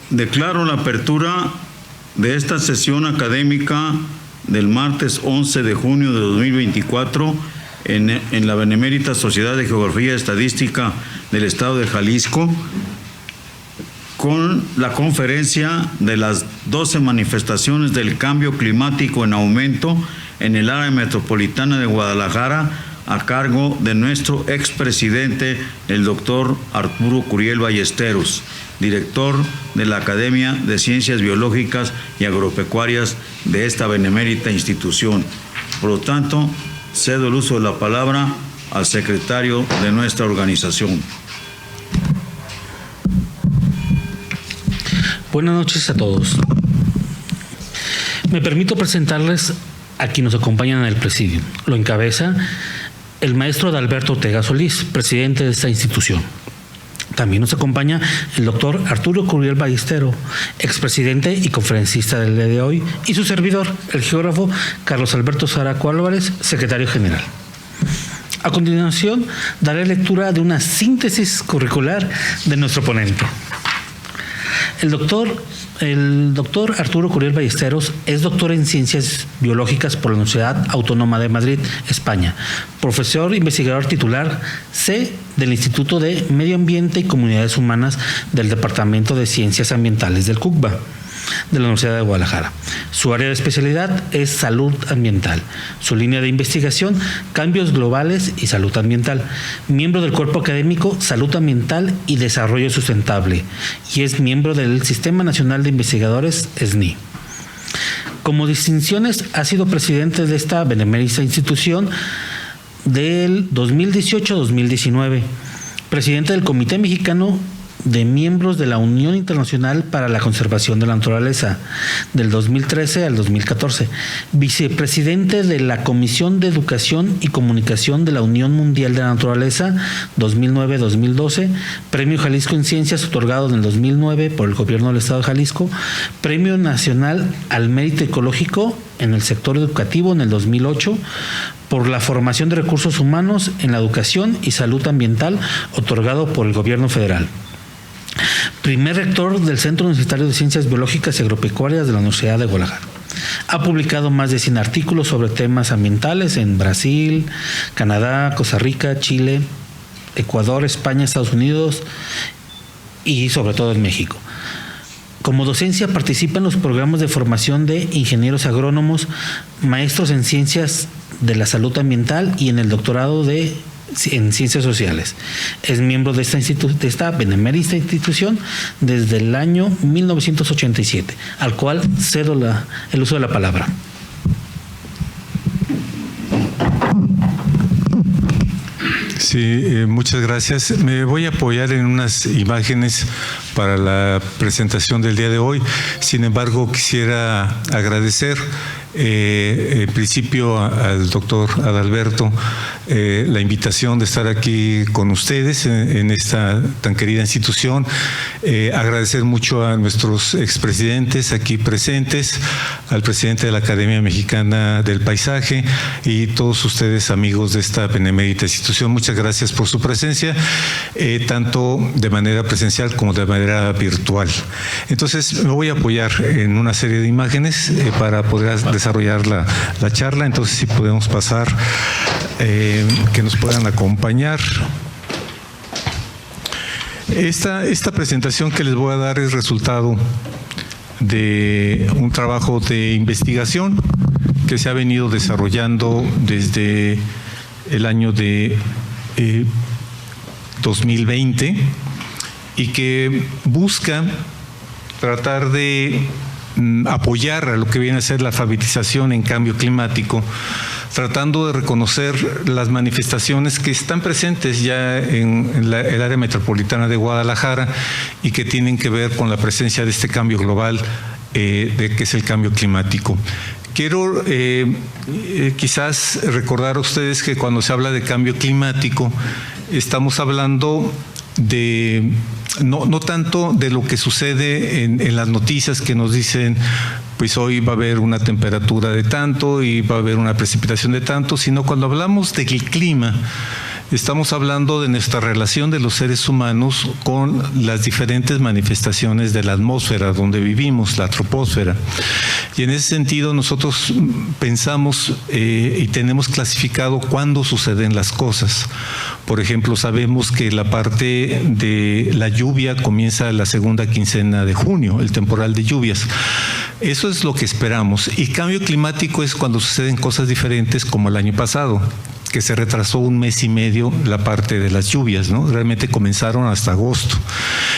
Declaro la apertura de esta sesión académica del martes 11 de junio de 2024 en la Benemérita Sociedad de Geografía y Estadística del Estado de Jalisco, con la conferencia de las 12 manifestaciones del cambio climático en aumento en el área metropolitana de Guadalajara, a cargo de nuestro expresidente, el doctor Arturo Curiel Ballesteros, director de la Academia de Ciencias Biológicas y Agropecuarias de esta benemérita institución. Por lo tanto, cedo el uso de la palabra al secretario de nuestra organización. Buenas noches a todos. Me permito presentarles a quienes nos acompañan en el presidio. Lo encabeza el maestro Adalberto Ortega Solís, presidente de esta institución. También nos acompaña el doctor Arturo Curiel Ballesteros, expresidente y conferencista del día de hoy, y su servidor, el geógrafo Carlos Alberto Zaraco Álvarez, secretario general. A continuación, daré lectura de una síntesis curricular de nuestro ponente. El doctor Arturo Curiel Ballesteros es doctor en Ciencias Biológicas por la Universidad Autónoma de Madrid, España, profesor investigador titular C del Instituto de Medio Ambiente y Comunidades Humanas del Departamento de Ciencias Ambientales del CUCBA, de la Universidad de Guadalajara. Su área de especialidad es salud ambiental. Su línea de investigación, cambios globales y salud ambiental. Miembro del cuerpo académico Salud Ambiental y Desarrollo Sustentable, y es miembro del Sistema Nacional de Investigadores, SNI. Como distinciones, ha sido presidente de esta benemérita institución del 2018-2019, presidente del Comité Mexicano de Miembros de la Unión Internacional para la Conservación de la Naturaleza, del 2013 al 2014, vicepresidente de la Comisión de Educación y Comunicación de la Unión Mundial de la Naturaleza, 2009-2012, Premio Jalisco en Ciencias otorgado en el 2009 por el Gobierno del Estado de Jalisco, Premio Nacional al Mérito Ecológico en el sector educativo en el 2008, por la formación de recursos humanos en la educación y salud ambiental otorgado por el Gobierno federal. Primer rector del Centro Universitario de Ciencias Biológicas y Agropecuarias de la Universidad de Guadalajara. Ha publicado más de 100 artículos sobre temas ambientales en Brasil, Canadá, Costa Rica, Chile, Ecuador, España, Estados Unidos y sobre todo en México. Como docencia participa en los programas de formación de ingenieros agrónomos, maestros en ciencias de la salud ambiental y en el doctorado en Ciencias Sociales. Es miembro de esta benemérita institución desde el año 1987, al cual cedo el uso de la palabra. Sí, muchas gracias. Me voy a apoyar en unas imágenes para la presentación del día de hoy. Sin embargo, quisiera agradecer en principio al doctor Adalberto la invitación de estar aquí con ustedes en esta tan querida institución. Agradecer mucho a nuestros expresidentes aquí presentes, al presidente de la Academia Mexicana del Paisaje y todos ustedes, amigos de esta benemérita institución. Muchas gracias por su presencia, tanto de manera presencial como de manera virtual. Entonces, me voy a apoyar en una serie de imágenes para poder desarrollar la charla. Entonces, si podemos pasar, que nos puedan acompañar. Esta presentación que les voy a dar es resultado de un trabajo de investigación que se ha venido desarrollando desde el año de 2020 y que busca tratar de apoyar a lo que viene a ser la alfabetización en cambio climático, tratando de reconocer las manifestaciones que están presentes ya en el área metropolitana de Guadalajara y que tienen que ver con la presencia de este cambio global, que es el cambio climático. Quiero quizás recordar a ustedes que cuando se habla de cambio climático estamos hablando de no tanto de lo que sucede en las noticias que nos dicen pues hoy va a haber una temperatura de tanto y va a haber una precipitación de tanto, sino cuando hablamos del clima estamos hablando de nuestra relación de los seres humanos con las diferentes manifestaciones de la atmósfera donde vivimos, la troposfera. Y en ese sentido nosotros pensamos y tenemos clasificado cuándo suceden las cosas. Por ejemplo, sabemos que la parte de la lluvia comienza la segunda quincena de junio, el temporal de lluvias. Eso es lo que esperamos. Y cambio climático es cuando suceden cosas diferentes, como el año pasado, que se retrasó 1 mes y medio la parte de las lluvias, ¿no? Realmente comenzaron hasta agosto.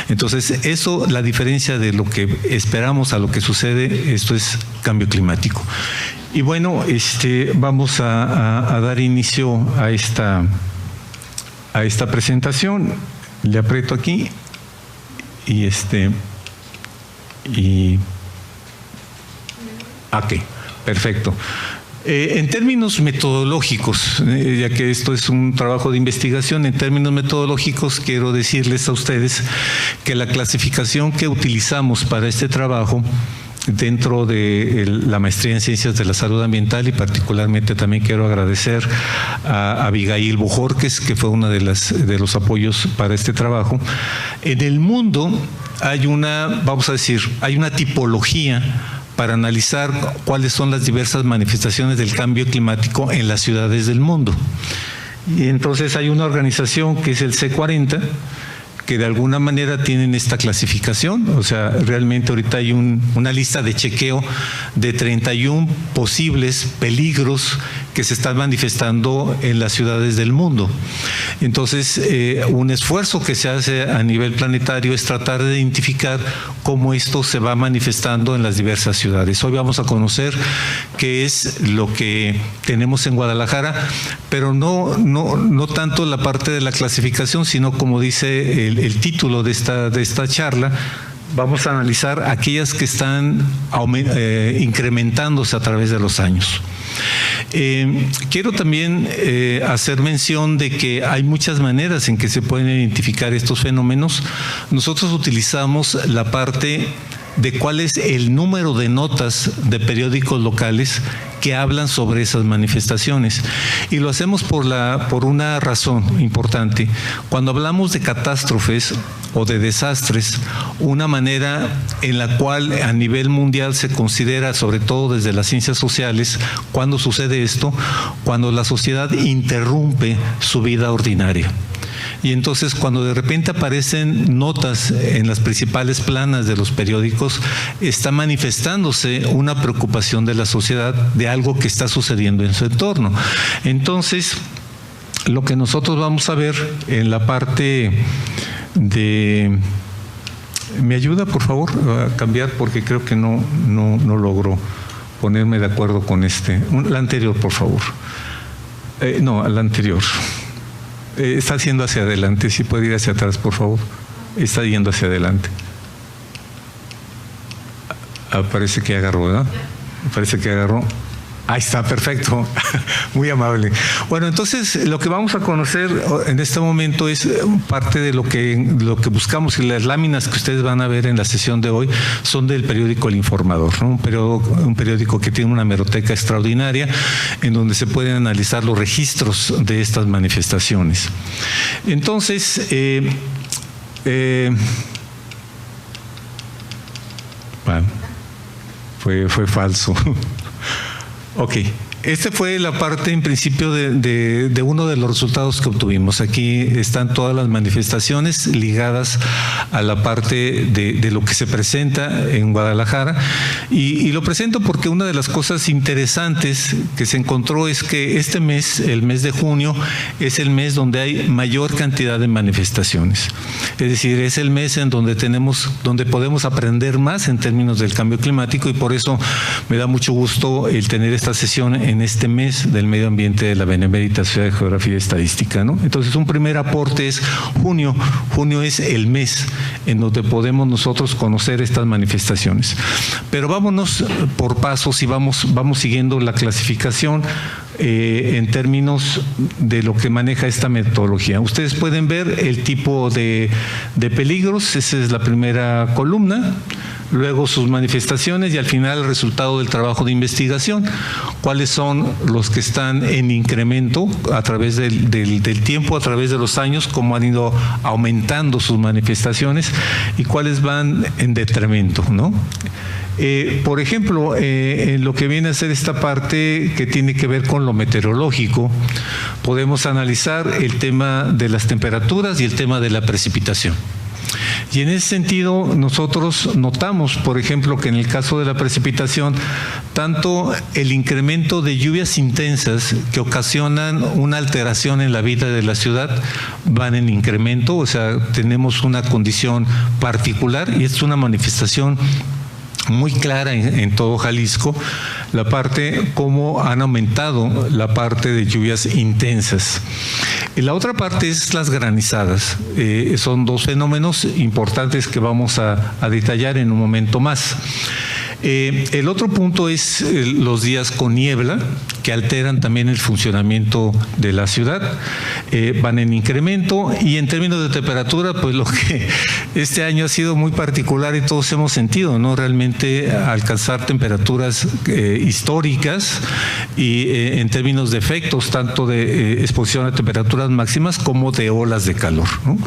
Entonces, eso, la diferencia de lo que esperamos a lo que sucede, esto es cambio climático. Y bueno, vamos a dar inicio a esta presentación. Le aprieto aquí ok, perfecto. En términos metodológicos, ya que esto es un trabajo de investigación, en términos metodológicos quiero decirles a ustedes que la clasificación que utilizamos para este trabajo dentro de la maestría en Ciencias de la Salud Ambiental, y particularmente también quiero agradecer a Abigail Bojorquez, que fue una de los apoyos para este trabajo. En el mundo hay una tipología para analizar cuáles son las diversas manifestaciones del cambio climático en las ciudades del mundo. Y entonces hay una organización que es el C40, que de alguna manera tienen esta clasificación. O sea, realmente ahorita hay una lista de chequeo de 31 posibles peligros que se están manifestando en las ciudades del mundo. Entonces, un esfuerzo que se hace a nivel planetario es tratar de identificar cómo esto se va manifestando en las diversas ciudades. Hoy vamos a conocer qué es lo que tenemos en Guadalajara, pero no tanto la parte de la clasificación, sino como dice el título de esta charla, vamos a analizar aquellas que están incrementándose a través de los años. Quiero también hacer mención de que hay muchas maneras en que se pueden identificar estos fenómenos. Nosotros utilizamos la parte de cuál es el número de notas de periódicos locales que hablan sobre esas manifestaciones. Y lo hacemos por una razón importante. Cuando hablamos de catástrofes o de desastres, una manera en la cual a nivel mundial se considera, sobre todo desde las ciencias sociales, cuando sucede esto, cuando la sociedad interrumpe su vida ordinaria. Y entonces cuando de repente aparecen notas en las principales planas de los periódicos, está manifestándose una preocupación de la sociedad de algo que está sucediendo en su entorno. Entonces, lo que nosotros vamos a ver en la parte de... ¿Me ayuda, por favor, a cambiar? Porque creo que no logro ponerme de acuerdo con la anterior, por favor. No, la anterior. Está yendo hacia adelante, si puede ir hacia atrás, por favor. Está yendo hacia adelante. Parece que agarró, ¿verdad? Parece que agarró. Ahí está, perfecto. Muy amable. Bueno, entonces lo que vamos a conocer en este momento es parte de lo que buscamos, y las láminas que ustedes van a ver en la sesión de hoy son del periódico El Informador, ¿no? Un periódico que tiene una hemeroteca extraordinaria en donde se pueden analizar los registros de estas manifestaciones. Entonces, bueno, fue falso. Ok, esta fue la parte en principio de uno de los resultados que obtuvimos. Aquí están todas las manifestaciones ligadas a la parte de lo que se presenta en Guadalajara, y lo presento porque una de las cosas interesantes que se encontró es que este mes, el mes de junio, es el mes donde hay mayor cantidad de manifestaciones. Es decir, es el mes en donde podemos aprender más en términos del cambio climático, y por eso me da mucho gusto el tener esta sesión en este mes del medio ambiente de la Benemérita Sociedad de Geografía y Estadística, ¿no? Entonces, un primer aporte es junio. Junio es el mes en donde podemos nosotros conocer estas manifestaciones. Pero vámonos por pasos y vamos siguiendo la clasificación en términos de lo que maneja esta metodología. Ustedes pueden ver el tipo de peligros. Esa es la primera columna. luego sus manifestaciones y al final el resultado del trabajo de investigación. ¿Cuáles son los que están en incremento a través del tiempo, a través de los años, cómo han ido aumentando sus manifestaciones y cuáles van en detrimento, ¿no? Por ejemplo, en lo que viene a ser esta parte que tiene que ver con lo meteorológico, podemos analizar el tema de las temperaturas y el tema de la precipitación. Y en ese sentido nosotros notamos, por ejemplo, que en el caso de la precipitación, tanto el incremento de lluvias intensas que ocasionan una alteración en la vida de la ciudad van en incremento, o sea, tenemos una condición particular y es una manifestación muy clara en todo Jalisco, la parte cómo han aumentado la parte de lluvias intensas. Y la otra parte es las granizadas. Son dos fenómenos importantes que vamos a detallar en un momento más. El otro punto es los días con niebla, que alteran también el funcionamiento de la ciudad, van en incremento, y en términos de temperatura, pues lo que este año ha sido muy particular y todos hemos sentido, ¿no? Realmente alcanzar temperaturas históricas y en términos de efectos, tanto de exposición a temperaturas máximas como de olas de calor, ¿no?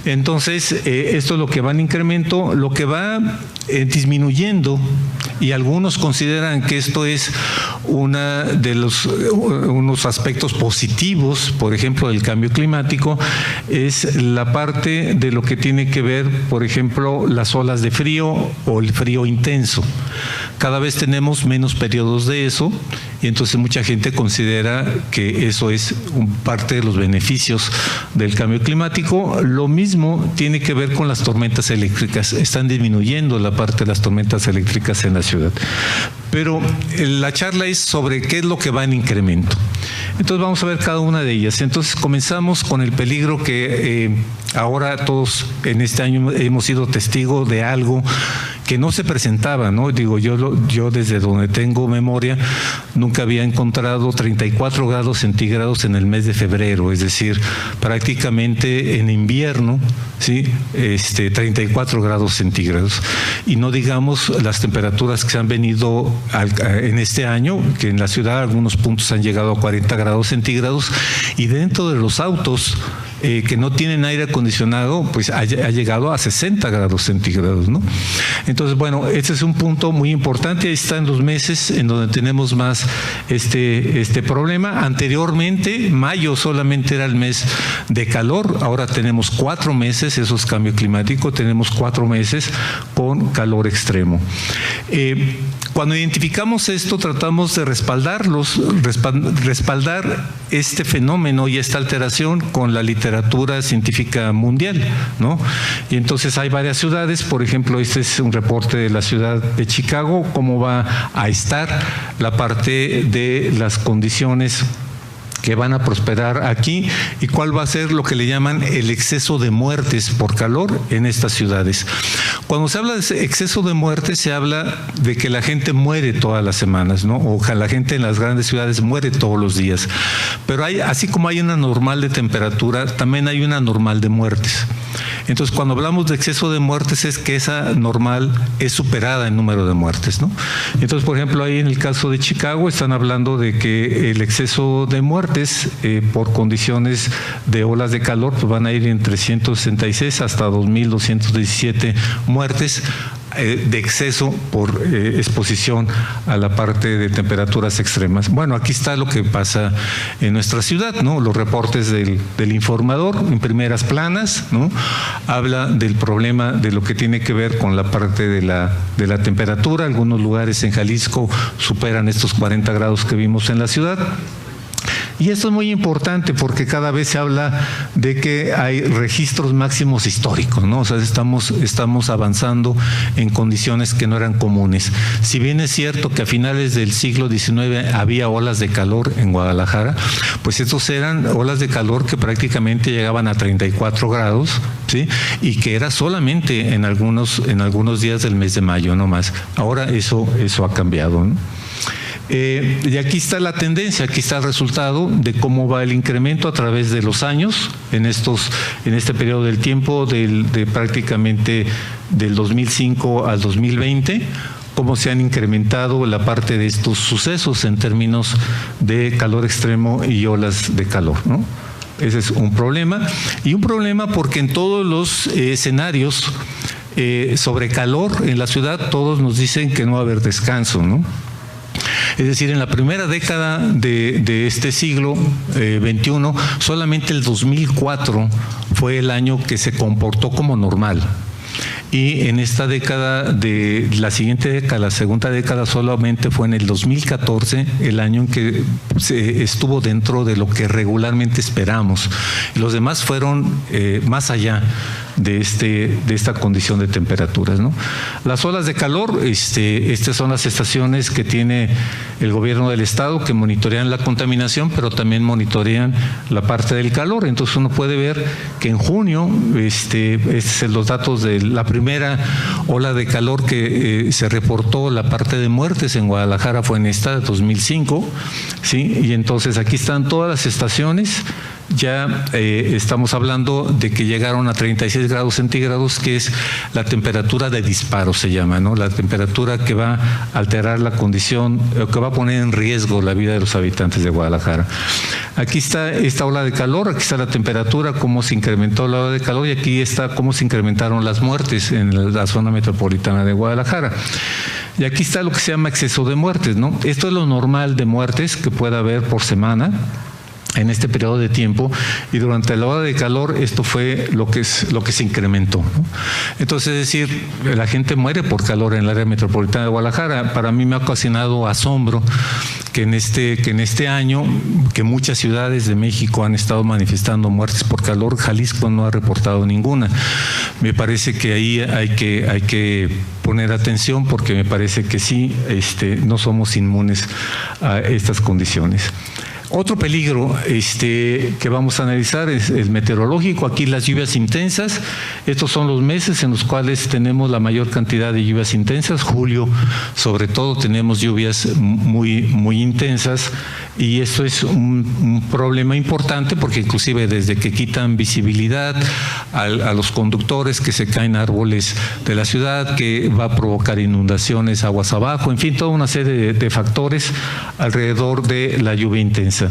Entonces, esto es lo que va en incremento, lo que va disminuyendo, y algunos consideran que esto es unos aspectos positivos, por ejemplo, del cambio climático, es la parte de lo que tiene que ver, por ejemplo, las olas de frío o el frío intenso. Cada vez tenemos menos periodos de eso, y entonces mucha gente considera que eso es parte de los beneficios del cambio climático. Lo mismo tiene que ver con las tormentas eléctricas. Están disminuyendo la parte de las tormentas eléctricas en la ciudad. Pero la charla es sobre qué es lo que va en incremento. Entonces vamos a ver cada una de ellas. Entonces comenzamos con el peligro que ahora todos en este año hemos sido testigos de algo que no se presentaba, ¿no? Digo, yo desde donde tengo memoria nunca había encontrado 34 grados centígrados en el mes de febrero, es decir, prácticamente en invierno, ¿sí? 34 grados centígrados. Y no digamos las temperaturas que se han venido en este año, que en la ciudad algunos puntos han llegado a 40 grados centígrados, y dentro de los autos que no tienen aire acondicionado, pues ha llegado a 60 grados centígrados, ¿no? Entonces, bueno, este es un punto muy importante. Ahí están los meses en donde tenemos más este problema. Anteriormente, mayo solamente era el mes de calor, ahora tenemos 4 meses, eso es cambio climático, tenemos 4 meses con calor extremo. Cuando identificamos esto, tratamos de respaldar este fenómeno y esta alteración con la literatura científica mundial, ¿no? Y entonces hay varias ciudades, por ejemplo, este es un reporte de la ciudad de Chicago, cómo va a estar la parte de las condiciones que van a prosperar aquí y cuál va a ser lo que le llaman el exceso de muertes por calor en estas ciudades. Cuando se habla de exceso de muertes, se habla de que la gente muere todas las semanas, ¿no? O que la gente en las grandes ciudades muere todos los días. Pero así como hay una normal de temperatura, también hay una normal de muertes. Entonces, cuando hablamos de exceso de muertes, es que esa normal es superada en número de muertes, ¿no? Entonces, por ejemplo, ahí en el caso de Chicago están hablando de que el exceso de muertes por condiciones de olas de calor pues van a ir entre 166 hasta 2.217 muertes de exceso por exposición a la parte de temperaturas extremas. Bueno, aquí está lo que pasa en nuestra ciudad, ¿no? Los reportes del informador en primeras planas, ¿no? Habla del problema de lo que tiene que ver con la parte de la temperatura. Algunos lugares en Jalisco superan estos 40 grados que vimos en la ciudad. Y esto es muy importante porque cada vez se habla de que hay registros máximos históricos, ¿no? O sea, estamos avanzando en condiciones que no eran comunes. Si bien es cierto que a finales del siglo XIX había olas de calor en Guadalajara, pues estos eran olas de calor que prácticamente llegaban a 34 grados, ¿sí? Y que era solamente en algunos días del mes de mayo, no más. Ahora eso ha cambiado, ¿no? Y aquí está la tendencia, aquí está el resultado de cómo va el incremento a través de los años, en este periodo del tiempo, de prácticamente del 2005 al 2020, cómo se han incrementado la parte de estos sucesos en términos de calor extremo y olas de calor, ¿no? Ese es un problema, y un problema porque en todos los escenarios sobre calor en la ciudad, todos nos dicen que no va a haber descanso, ¿no? Es decir, en la primera década de este siglo XXI, solamente el 2004 fue el año que se comportó como normal. Y en esta década, de la siguiente década, la segunda década, solamente fue en el 2014 el año en que se estuvo dentro de lo que regularmente esperamos. Los demás fueron más allá de esta condición de temperaturas, ¿no? Las olas de calor, estas son las estaciones que tiene el gobierno del estado que monitorean la contaminación, pero también monitorean la parte del calor. Entonces uno puede ver que en junio, estos son los datos de la primera ola de calor que se reportó, la parte de muertes en Guadalajara fue en esta, 2005, ¿sí? Y entonces aquí están todas las estaciones. Ya estamos hablando de que llegaron a 36 grados centígrados, que es la temperatura de disparo, se llama, ¿no? La temperatura que va a alterar la condición, que va a poner en riesgo la vida de los habitantes de Guadalajara. Aquí está esta ola de calor, aquí está la temperatura, cómo se incrementó la ola de calor, y aquí está cómo se incrementaron las muertes en la zona metropolitana de Guadalajara. Y aquí está lo que se llama exceso de muertes, ¿no? Esto es lo normal de muertes que pueda haber por semana en este periodo de tiempo, y durante la ola de calor esto fue lo que se incrementó, ¿no? Entonces, es decir, la gente muere por calor en el área metropolitana de Guadalajara. Para mí me ha ocasionado asombro que en este año, que muchas ciudades de México han estado manifestando muertes por calor, Jalisco no ha reportado ninguna. Me parece que ahí hay que poner atención, porque me parece que sí, no somos inmunes a estas condiciones. Otro peligro que vamos a analizar es el meteorológico. Aquí las lluvias intensas. Estos son los meses en los cuales tenemos la mayor cantidad de lluvias intensas. Julio, sobre todo, tenemos lluvias muy, muy intensas, y esto es un problema importante, porque inclusive desde que quitan visibilidad a los conductores, que se caen árboles de la ciudad, que va a provocar inundaciones aguas abajo, en fin, toda una serie de factores alrededor de la lluvia intensa.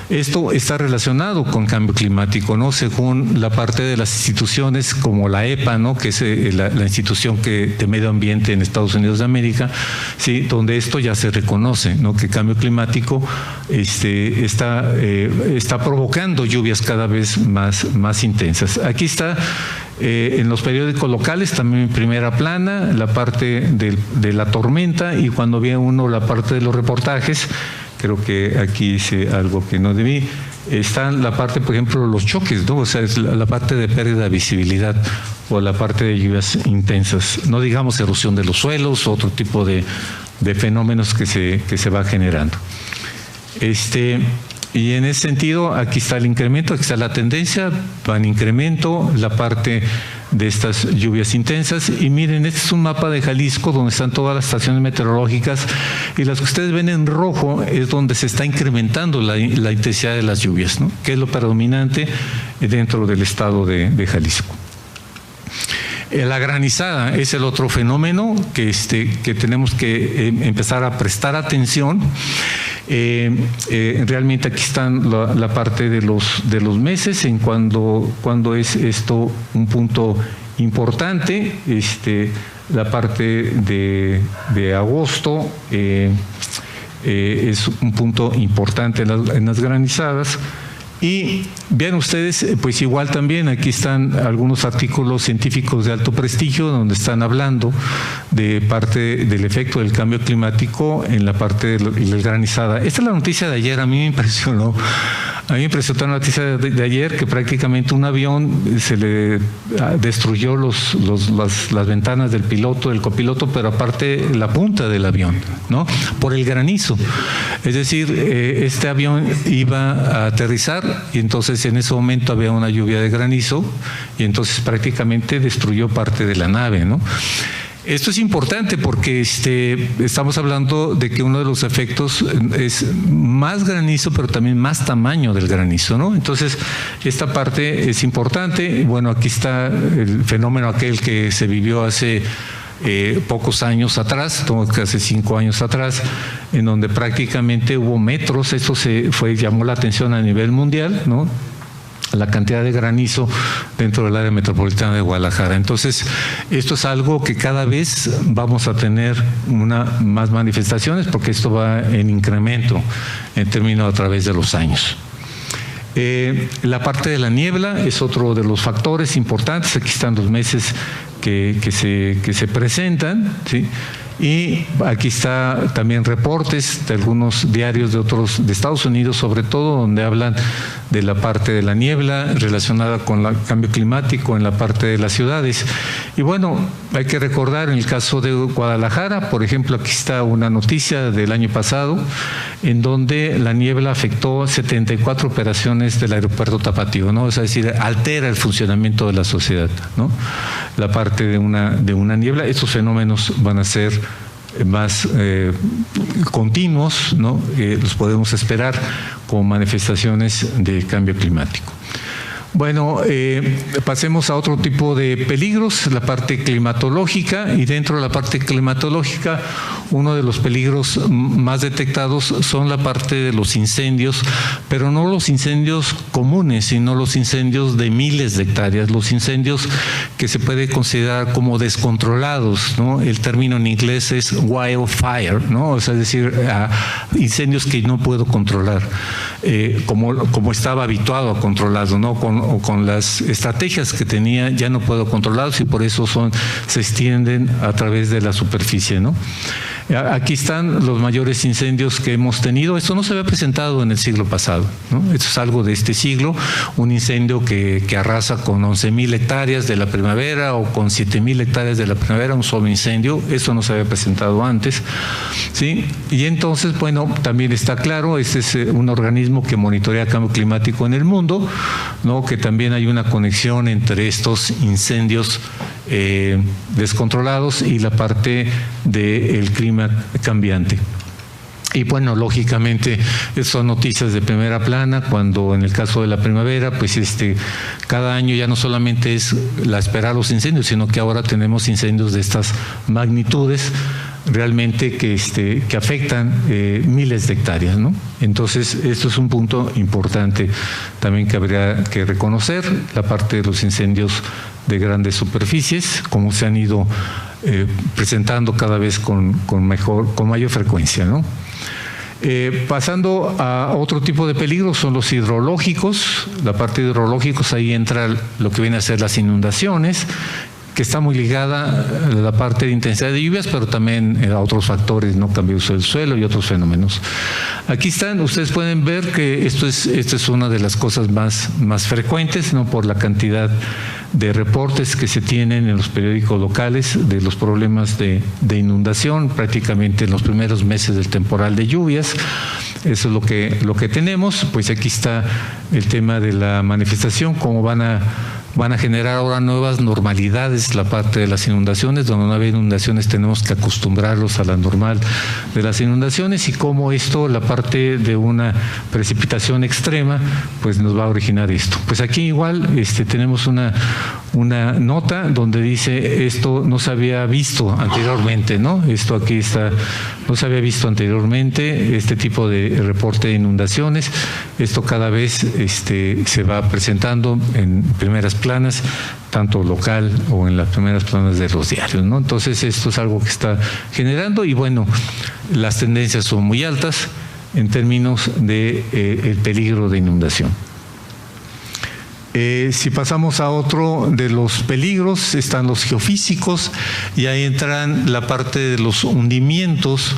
Esto está relacionado con cambio climático, ¿no? Según la parte de las instituciones como la EPA, ¿no? Que es la institución de medio ambiente en Estados Unidos de América, ¿sí? Donde esto ya se reconoce, ¿no? Que el cambio climático está provocando lluvias cada vez más intensas. Aquí está en los periódicos locales, también en primera plana, la parte de la tormenta, y cuando ve uno la parte de los reportajes, creo que aquí hice algo que no debí, está la parte, por ejemplo, los choques, ¿no? O sea, es la parte de pérdida de visibilidad, o la parte de lluvias intensas, no digamos erosión de los suelos, otro tipo de fenómenos que se va generando. Y en ese sentido, aquí está el incremento, aquí está la tendencia, va en incremento la parte de estas lluvias intensas. Y miren, este es un mapa de Jalisco donde están todas las estaciones meteorológicas, y las que ustedes ven en rojo es donde se está incrementando la intensidad de las lluvias, ¿no? Que es lo predominante dentro del estado de Jalisco. La granizada es el otro fenómeno que tenemos que empezar a prestar atención. Realmente aquí están la parte de los meses, en cuando es esto un punto importante. La parte de agosto es un punto importante en las granizadas. Y vean ustedes, pues igual también aquí están algunos artículos científicos de alto prestigio donde están hablando de parte del efecto del cambio climático en la parte de la granizada. Esta es la noticia de ayer, a mí me impresionó. A mí me impresionó la noticia de ayer, que prácticamente un avión se le destruyó las ventanas del piloto, del copiloto, pero aparte la punta del avión, ¿no? Por el granizo. Es decir, este avión iba a aterrizar, y entonces en ese momento había una lluvia de granizo, y entonces prácticamente destruyó parte de la nave, ¿no? Esto es importante porque estamos hablando de que uno de los efectos es más granizo, pero también más tamaño del granizo, ¿no? Entonces, esta parte es importante. Bueno, aquí está el fenómeno aquel que se vivió hace pocos años atrás, hace 5 años atrás, en donde prácticamente hubo metros. Eso llamó la atención a nivel mundial, ¿no? La cantidad de granizo dentro del área metropolitana de Guadalajara. Entonces, esto es algo que cada vez vamos a tener más manifestaciones, porque esto va en incremento en términos a través de los años. La parte de la niebla es otro de los factores importantes. Aquí están los meses que se presentan, ¿sí? Y aquí está también reportes de algunos diarios de Estados Unidos, sobre todo, donde hablan de la parte de la niebla relacionada con el cambio climático en la parte de las ciudades. Y bueno, hay que recordar en el caso de Guadalajara, por ejemplo, aquí está una noticia del año pasado, en donde la niebla afectó 74 operaciones del aeropuerto Tapatío, ¿no? Es decir, altera el funcionamiento de la sociedad, ¿no? La parte de una niebla. Estos fenómenos van a ser más continuos, ¿no? Los podemos esperar como manifestaciones de cambio climático. Bueno, pasemos a otro tipo de peligros, la parte climatológica, y dentro de la parte climatológica, uno de los peligros más detectados son la parte de los incendios, pero no los incendios comunes, sino los incendios de miles de hectáreas, los incendios que se puede considerar como descontrolados, ¿no? El término en inglés es wildfire, ¿no? O sea, es decir, incendios que no puedo controlar, como estaba habituado a controlarlos, ¿no? Con las estrategias que tenía ya no puedo controlarlos, y por eso se extienden a través de la superficie, ¿no? Aquí están los mayores incendios que hemos tenido. Esto no se había presentado en el siglo pasado, ¿no? Esto es algo de este siglo, un incendio que arrasa con 11,000 hectáreas de la primavera o con 7,000 hectáreas de la primavera, un solo incendio. Esto no se había presentado antes, ¿sí? Y entonces, bueno, también está claro, este es un organismo que monitorea el cambio climático en el mundo, ¿no? Que también hay una conexión entre estos incendios descontrolados y la parte del clima cambiante. Y bueno, lógicamente son noticias de primera plana, cuando en el caso de la primavera, pues cada año ya no solamente es esperar los incendios, sino que ahora tenemos incendios de estas magnitudes realmente que afectan miles de hectáreas, ¿no? Entonces, esto es un punto importante también que habría que reconocer, la parte de los incendios de grandes superficies, como se han ido presentando cada vez con mayor frecuencia, ¿no? Pasando a otro tipo de peligros, son los hidrológicos. La parte de hidrológicos, ahí entra lo que viene a ser las inundaciones, que está muy ligada a la parte de intensidad de lluvias, pero también a otros factores, ¿no? Cambio de uso del suelo y otros fenómenos. Aquí están, ustedes pueden ver que esto es una de las cosas más frecuentes, ¿no? Por la cantidad de reportes que se tienen en los periódicos locales de los problemas de inundación, prácticamente en los primeros meses del temporal de lluvias. Eso es lo que tenemos. Pues aquí está el tema de la manifestación, cómo van a generar ahora nuevas normalidades la parte de las inundaciones. Donde no había inundaciones tenemos que acostumbrarlos a la normal de las inundaciones, y cómo esto, la parte de una precipitación extrema, pues nos va a originar esto. Pues aquí igual tenemos una nota donde dice esto no se había visto anteriormente, ¿no? Esto aquí está, no se había visto anteriormente, este tipo de reporte de inundaciones. Esto cada vez se va presentando en primeras planas, tanto local o en las primeras planas de los diarios, ¿no? Entonces, esto es algo que está generando, y bueno, las tendencias son muy altas en términos de el peligro de inundación. Si pasamos a otro de los peligros, están los geofísicos, y ahí entran la parte de los hundimientos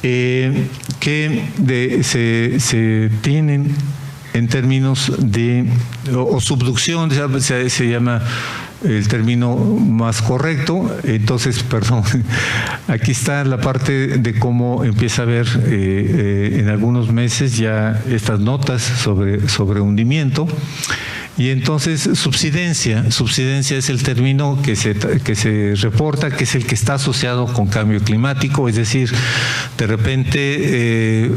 que se tienen en términos de o subducción, se llama el término más correcto. Entonces, perdón, aquí está la parte de cómo empieza a haber en algunos meses ya estas notas sobre hundimiento. Y entonces subsidencia es el término que se reporta, que es el que está asociado con cambio climático, es decir, de repente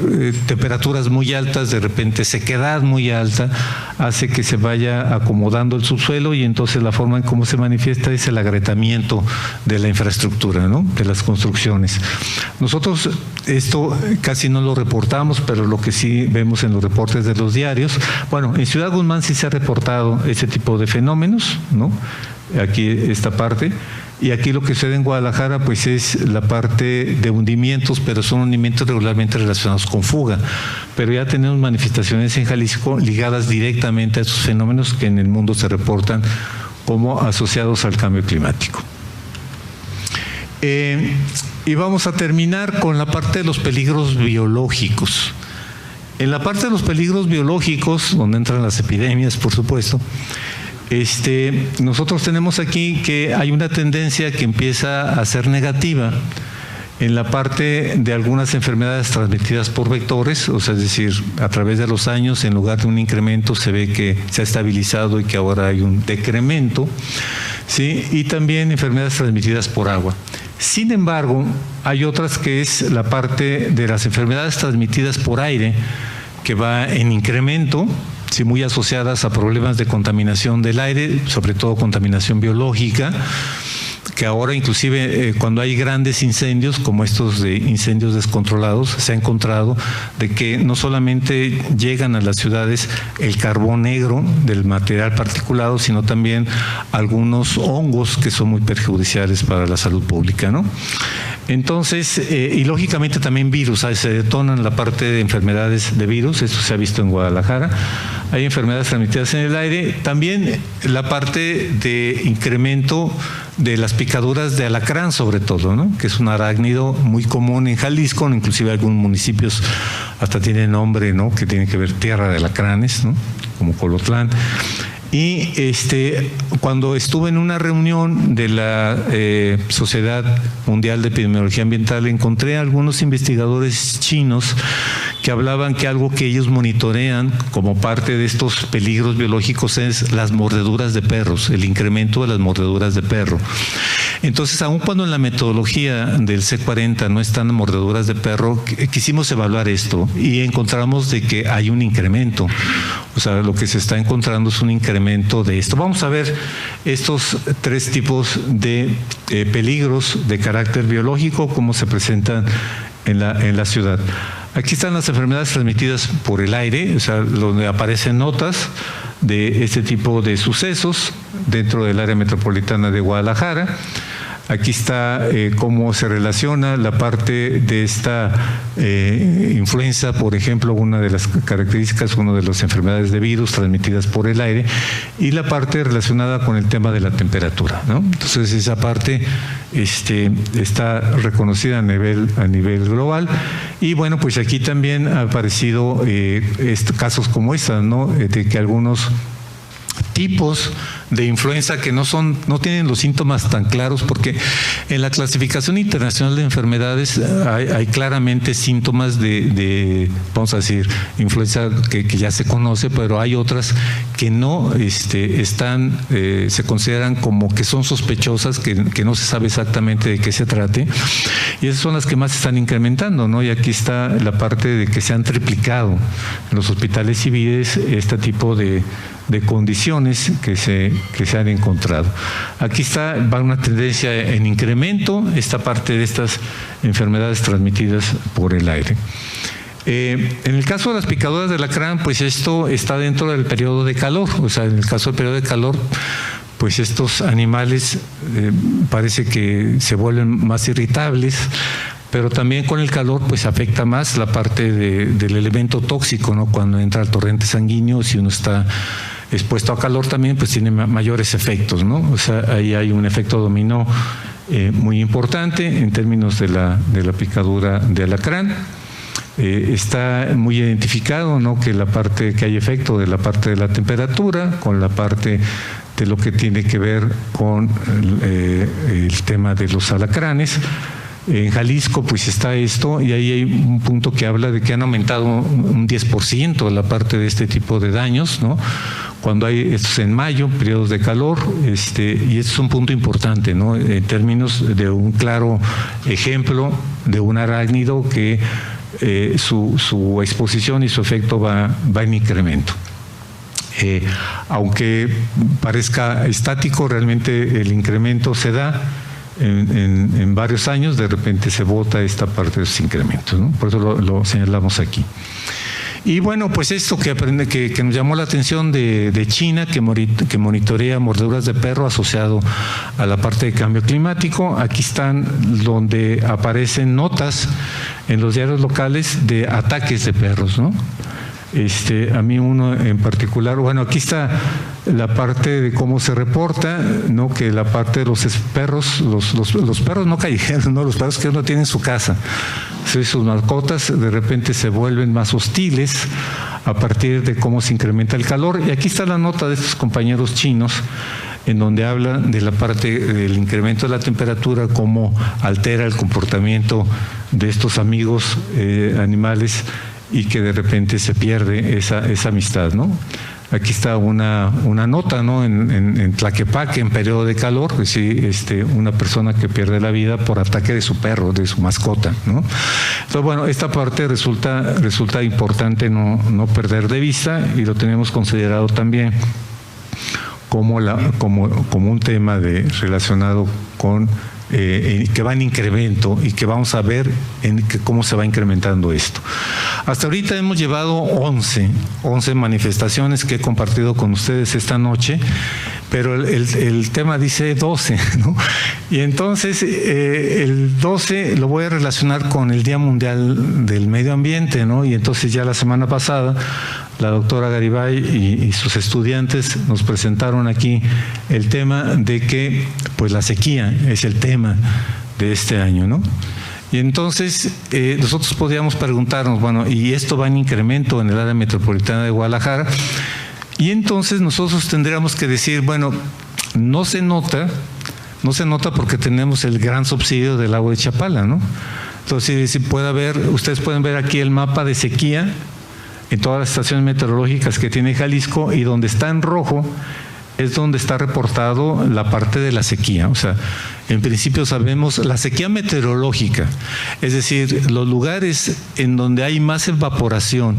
temperaturas muy altas, de repente sequedad muy alta, hace que se vaya acomodando el subsuelo y entonces la forma en cómo se manifiesta es el agrietamiento de la infraestructura, ¿no? De las construcciones. Nosotros esto casi no lo reportamos, pero lo que sí vemos en los reportes de los diarios, bueno, en Ciudad Guzmán sí se ha reportado ese tipo de fenómenos, ¿no? Aquí esta parte, y aquí lo que sucede en Guadalajara pues es la parte de hundimientos, pero son hundimientos regularmente relacionados con fuga, pero ya tenemos manifestaciones en Jalisco ligadas directamente a esos fenómenos que en el mundo se reportan como asociados al cambio climático. Y vamos a terminar con la parte de los peligros biológicos. En la parte de los peligros biológicos, donde entran las epidemias, por supuesto, nosotros tenemos aquí que hay una tendencia que empieza a ser negativa en la parte de algunas enfermedades transmitidas por vectores, o sea, es decir, a través de los años, en lugar de un incremento, se ve que se ha estabilizado y que ahora hay un decremento, ¿sí? Y también enfermedades transmitidas por agua. Sin embargo, hay otras que es la parte de las enfermedades transmitidas por aire, que va en incremento, sí, muy asociadas a problemas de contaminación del aire, sobre todo contaminación biológica, que ahora inclusive cuando hay grandes incendios, como estos de incendios descontrolados, se ha encontrado de que no solamente llegan a las ciudades el carbón negro del material particulado, sino también algunos hongos que son muy perjudiciales para la salud pública, ¿no? Entonces, y lógicamente también virus, se detonan la parte de enfermedades de virus, esto se ha visto en Guadalajara, hay enfermedades transmitidas en el aire, también la parte de incremento de las picaduras de alacrán sobre todo, ¿no? Que es un arácnido muy común en Jalisco, inclusive algunos municipios hasta tienen nombre, ¿no? Que tiene que ver tierra de alacranes, ¿no? Como Colotlán. Y cuando estuve en una reunión de la Sociedad Mundial de Epidemiología Ambiental, encontré a algunos investigadores chinos que hablaban que algo que ellos monitorean como parte de estos peligros biológicos es las mordeduras de perros, el incremento de las mordeduras de perro. Entonces, aun cuando en la metodología del C40 no están mordeduras de perro, quisimos evaluar esto y encontramos de que hay un incremento. O sea, lo que se está encontrando es un incremento de esto. Vamos a ver estos tres tipos de peligros de carácter biológico, cómo se presentan en la ciudad. Aquí están las enfermedades transmitidas por el aire, o sea, donde aparecen notas de este tipo de sucesos dentro del área metropolitana de Guadalajara. Aquí está cómo se relaciona la parte de esta influenza, por ejemplo, una de las características, una de las enfermedades de virus transmitidas por el aire, y la parte relacionada con el tema de la temperatura, ¿no? Entonces esa parte está reconocida a nivel global. Y bueno, pues aquí también ha aparecido casos como esta, ¿no? De que algunos tipos de influenza que no tienen los síntomas tan claros, porque en la clasificación internacional de enfermedades hay claramente síntomas de vamos a decir, influenza que ya se conoce, pero hay otras que no se consideran como que son sospechosas, que no se sabe exactamente de qué se trate, y esas son las que más se están incrementando, ¿no? Y aquí está la parte de que se han triplicado en los hospitales civiles este tipo de condiciones que se han encontrado. Aquí va una tendencia en incremento, esta parte de estas enfermedades transmitidas por el aire. En el caso de las picaduras de alacrán, pues esto está dentro del periodo de calor, o sea, en el caso del periodo de calor, pues estos animales parece que se vuelven más irritables, pero también con el calor pues afecta más la parte del elemento tóxico, ¿no? Cuando entra al torrente sanguíneo, si uno está expuesto a calor también, pues tiene mayores efectos, ¿no? O sea, ahí hay un efecto dominó muy importante en términos de la picadura de alacrán. Está muy identificado, ¿no? Que hay efecto de la parte de la temperatura con la parte de lo que tiene que ver con el tema de los alacranes. En Jalisco pues está esto, y ahí hay un punto que habla de que han aumentado un 10% la parte de este tipo de daños, ¿no? cuando hay estos en mayo, periodos de calor, y este es un punto importante, ¿no? En términos de un claro ejemplo de un arácnido que su exposición y su efecto va en incremento. Aunque parezca estático, realmente el incremento se da en varios años, de repente se bota esta parte de esos incrementos, ¿no? Por eso lo señalamos aquí. Y bueno, pues esto que nos llamó la atención de China, que monitorea mordeduras de perro asociado a la parte de cambio climático. Aquí están donde aparecen notas en los diarios locales de ataques de perros, ¿no? A mí uno en particular, bueno, aquí está la parte de cómo se reporta, ¿no? Que la parte de los perros, los perros no callejeros, ¿no? Los perros que uno tiene en su casa, sus mascotas de repente se vuelven más hostiles a partir de cómo se incrementa el calor. Y aquí está la nota de estos compañeros chinos, en donde hablan de la parte del incremento de la temperatura, cómo altera el comportamiento de estos amigos animales, y que de repente se pierde esa amistad, ¿no? Aquí está una nota, ¿no? En Tlaquepaque, en periodo de calor, pues sí, una persona que pierde la vida por ataque de su perro, de su mascota, ¿no? Entonces, bueno, esta parte resulta importante no perder de vista, y lo tenemos considerado también como un tema relacionado con que va en incremento, y que vamos a ver cómo se va incrementando esto. Hasta ahorita hemos llevado 11 manifestaciones que he compartido con ustedes esta noche, pero el tema dice 12, ¿no? Y entonces el 12 lo voy a relacionar con el Día Mundial del Medio Ambiente, ¿no? Y entonces ya la semana pasada la doctora Garibay y sus estudiantes nos presentaron aquí el tema de que pues la sequía es el tema de este año, ¿no? Y entonces nosotros podríamos preguntarnos, bueno, y esto va en incremento en el área metropolitana de Guadalajara, y entonces nosotros tendríamos que decir, bueno, no se nota porque tenemos el gran subsidio del agua de Chapala, ¿no? Entonces, si ustedes pueden ver aquí el mapa de sequía en todas las estaciones meteorológicas que tiene Jalisco, y donde está en rojo es donde está reportado la parte de la sequía. O sea, en principio sabemos la sequía meteorológica, es decir, los lugares en donde hay más evaporación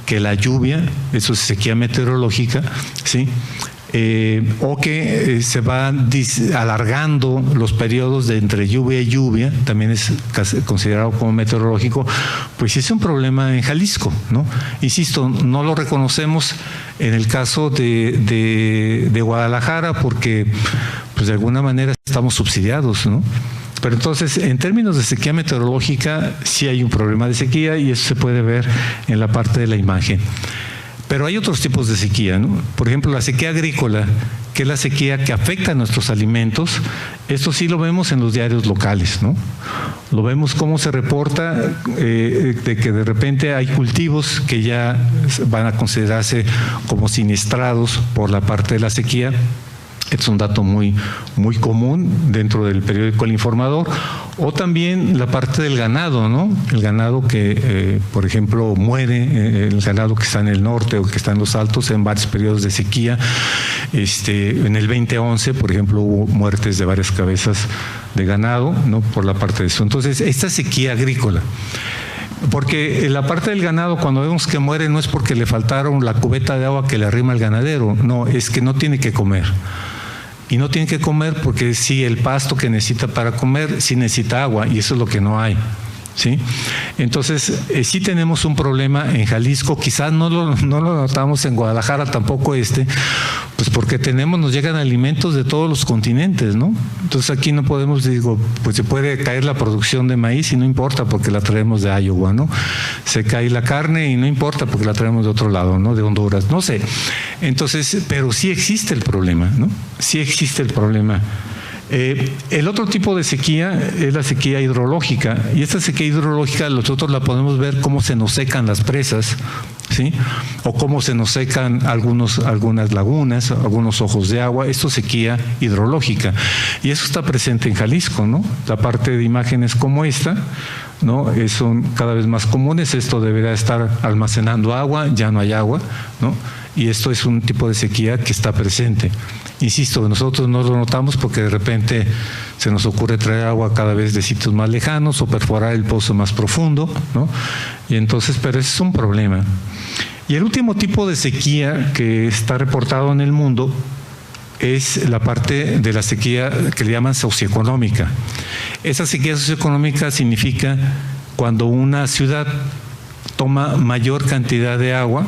que la lluvia, eso es sequía meteorológica, ¿sí? O que se van alargando los periodos de entre lluvia y lluvia, también es considerado como meteorológico, pues es un problema en Jalisco, ¿no? Insisto, no lo reconocemos en el caso de Guadalajara, porque pues de alguna manera estamos subsidiados, ¿no? Pero entonces, en términos de sequía meteorológica, sí hay un problema de sequía, y eso se puede ver en la parte de la imagen. Pero hay otros tipos de sequía, ¿no? Por ejemplo, la sequía agrícola, que es la sequía que afecta a nuestros alimentos. Esto sí lo vemos en los diarios locales, ¿no? Lo vemos cómo se reporta de que de repente hay cultivos que ya van a considerarse como siniestrados por la parte de la sequía. Es un dato muy común dentro del periódico El Informador. O también la parte del ganado, ¿no? El ganado que, por ejemplo, muere, el ganado que está en el norte o que está en los altos en varios periodos de sequía. En el 2011, por ejemplo, hubo muertes de varias cabezas de ganado, ¿no? Por la parte de eso. Entonces, esta sequía agrícola. Porque la parte del ganado, cuando vemos que muere, no es porque le faltaron la cubeta de agua que le arrima el ganadero, no, es que no tiene que comer. Y no tiene que comer porque sí, el pasto que necesita para comer, sí necesita agua, y eso es lo que no hay, ¿sí? Entonces, sí tenemos un problema en Jalisco, quizás no lo notamos en Guadalajara tampoco, pues porque nos llegan alimentos de todos los continentes, ¿no? Entonces aquí no podemos, pues se puede caer la producción de maíz y no importa porque la traemos de Iowa, ¿no? Se cae la carne y no importa porque la traemos de otro lado, ¿no? De Honduras, no sé. Entonces, pero sí existe el problema, ¿no? Sí existe el problema. El otro tipo de sequía es la sequía hidrológica, y esta sequía hidrológica nosotros la podemos ver cómo se nos secan las presas, ¿sí? O cómo se nos secan algunas lagunas, algunos ojos de agua. Esto es sequía hidrológica, y eso está presente en Jalisco, ¿no? La parte de imágenes como esta, ¿no? Son cada vez más comunes. Esto deberá estar almacenando agua, ya no hay agua, ¿no? y esto es un tipo de sequía que está presente. Insisto, nosotros no lo notamos porque de repente se nos ocurre traer agua cada vez de sitios más lejanos o perforar el pozo más profundo, ¿no? Y entonces, pero ese es un problema. Y el último tipo de sequía que está reportado en el mundo es la parte de la sequía que le llaman socioeconómica. Esa sequía socioeconómica significa cuando una ciudad toma mayor cantidad de agua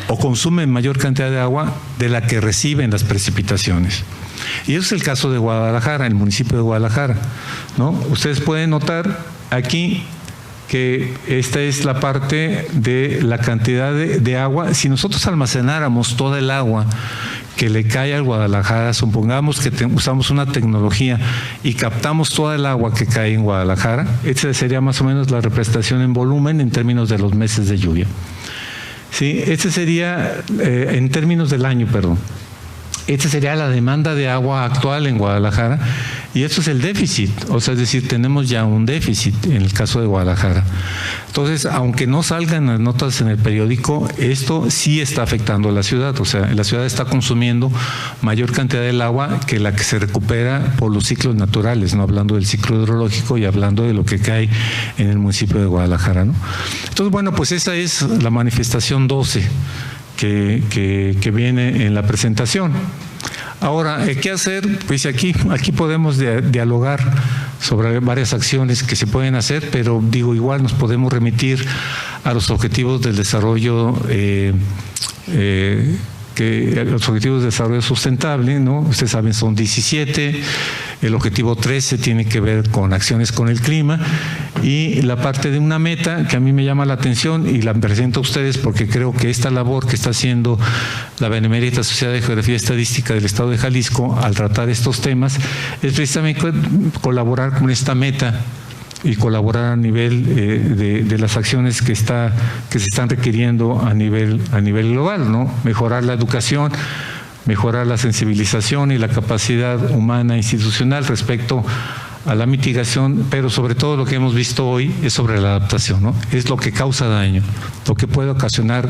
o consume mayor cantidad de agua de la que reciben las precipitaciones. Y eso es el caso de Guadalajara, el municipio de Guadalajara, ¿no? Ustedes pueden notar aquí que esta es la parte de la cantidad de agua. Si nosotros almacenáramos toda el agua que le cae al Guadalajara, supongamos que usamos una tecnología y captamos toda el agua que cae en Guadalajara, esa sería más o menos la representación en volumen en términos de los meses de lluvia. Sí, este sería, en términos del año, perdón. Esta sería la demanda de agua actual en Guadalajara y eso es el déficit, o sea, es decir, tenemos ya un déficit en el caso de Guadalajara. Entonces, aunque no salgan las notas en el periódico, esto sí está afectando a la ciudad, o sea, la ciudad está consumiendo mayor cantidad del agua que la que se recupera por los ciclos naturales, no hablando del ciclo hidrológico y hablando de lo que cae en el municipio de Guadalajara, ¿no? Entonces, bueno, pues esa es la manifestación 12. Que viene en la presentación. Ahora, ¿qué hacer? Pues aquí podemos dialogar sobre varias acciones que se pueden hacer, pero digo, igual nos podemos remitir a los objetivos del desarrollo los objetivos de desarrollo sustentable, ¿no? Ustedes saben, son 17, el objetivo 13 tiene que ver con acciones con el clima y la parte de una meta que a mí me llama la atención y la presento a ustedes porque creo que esta labor que está haciendo la Benemérita Sociedad de Geografía y Estadística del Estado de Jalisco al tratar estos temas es precisamente colaborar con esta meta y colaborar a nivel de las acciones que se están requiriendo a nivel global, ¿no? Mejorar la educación, mejorar la sensibilización y la capacidad humana institucional respecto a la mitigación, pero sobre todo lo que hemos visto hoy es sobre la adaptación, ¿no? Es lo que causa daño, lo que puede ocasionar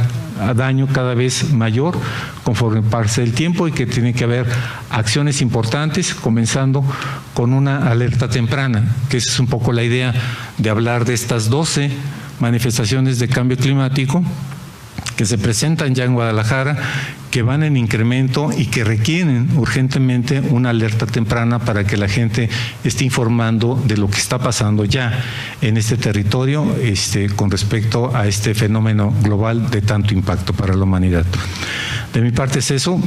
daño cada vez mayor conforme pase el tiempo y que tiene que haber acciones importantes, comenzando con una alerta temprana, que esa es un poco la idea de hablar de estas 12 manifestaciones de cambio climático que se presentan ya en Guadalajara, que van en incremento y que requieren urgentemente una alerta temprana para que la gente esté informando de lo que está pasando ya en este territorio con respecto a este fenómeno global de tanto impacto para la humanidad. De mi parte es eso.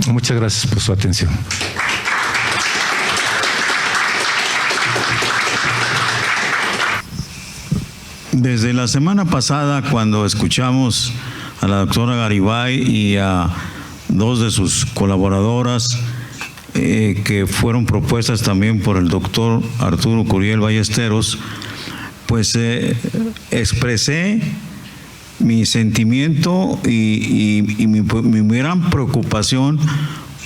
Muchas gracias por su atención. Desde la semana pasada, cuando escuchamos a la doctora Garibay y a dos de sus colaboradoras que fueron propuestas también por el doctor Arturo Curiel Ballesteros, pues expresé mi sentimiento y mi gran preocupación